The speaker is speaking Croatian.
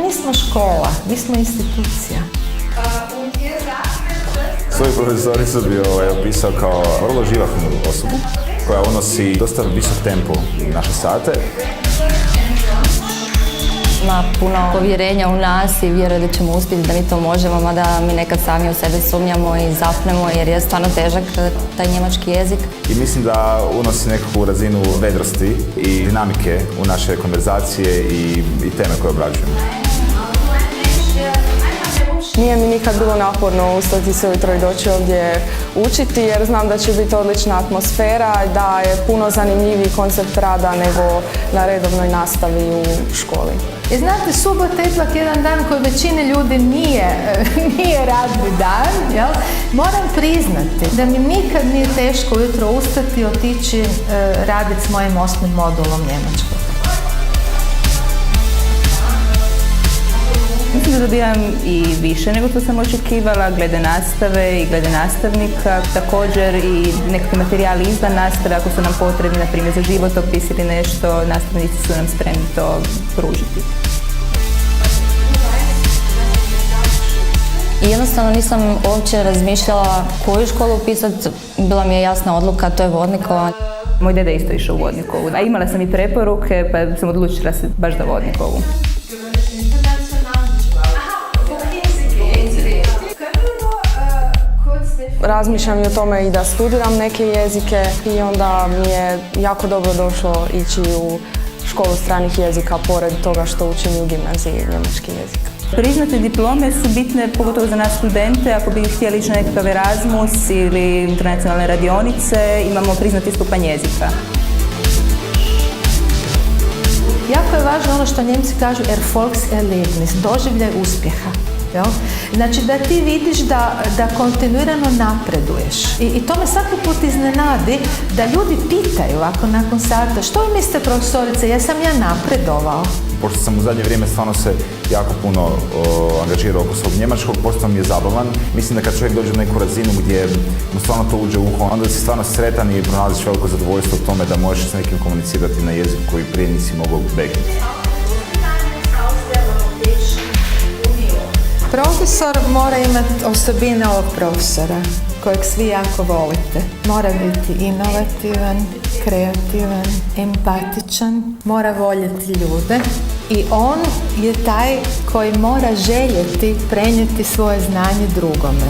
nismo škola, mi smo institucija. Svoju profesoricu bi opisao kao vrlo živahnu osobu koja unosi dosta visok tempo u naše sate. Ima puno povjerenja u nas i vjeruje da ćemo uspjeti, da mi to možemo, mada mi nekad sami u sebe sumnjamo i zapnemo jer je stvarno težak taj njemački jezik. I mislim da unosi nekakvu razinu vedrosti i dinamike u naše konverzacije i teme koje obrađujemo. Nije mi nikad bilo naporno ustati se ujutro i doći ovdje učiti jer znam da će biti odlična atmosfera, da je puno zanimljiviji koncept rada nego na redovnoj nastavi u školi. I znate, subota je ipak jedan dan koji većini ljudi nije radni dan, jel? Moram priznati da mi nikad nije teško ujutro ustati i otići raditi s mojim 8. modulom njemačkog. Mislim da dobijam i više nego što sam očekivala, glede nastave i glede nastavnika, također i nekakvi materijali izvan nastave ako su nam potrebni, na primjer za životopis ili nešto, nastavnici su nam spremni to pružiti. I jednostavno nisam uopće razmišljala koju školu upisati, bila mi je jasna odluka, to je Vodnikova. Moj deda isto išao u Vodnikovu, a imala sam i preporuke pa sam odlučila se baš za Vodnikovu. Razmišljam i o tome i da studiram neke jezike i onda mi je jako dobro došlo ići u školu stranih jezika pored toga što učim u gimnaziji njemački jezik. Priznate diplome su bitne pogotovo za nas studente ako bi htjeli ići na nekakav Erasmus ili internacionalne radionice, imamo priznati stupanj jezika. Jako je važno ono što Njemci kažu Erfolgserlebnis, doživljaj uspjeha. Jel? Znači da ti vidiš da kontinuirano napreduješ. I to me svaki put iznenadi da ljudi pitaju ovako nakon sata što vi mislite profesorice, jesam ja napredovao? Pošto sam u zadnje vrijeme stvarno se jako puno angažirao oko svog njemačkog, postao mi je zabavan. Mislim da kad čovjek dođe na neku razinu gdje mu stvarno to uđe u uho, onda si stvarno sretan i pronalaziš veliko zadovoljstvo u tome da možeš s nekim komunicirati na jeziku koji prije nisi mogao begnuti. Profesor mora imati osobine ovog profesora, kojeg svi jako volite. Mora biti inovativan, kreativan, empatičan, mora voljeti ljude i on je taj koji mora željeti prenijeti svoje znanje drugome.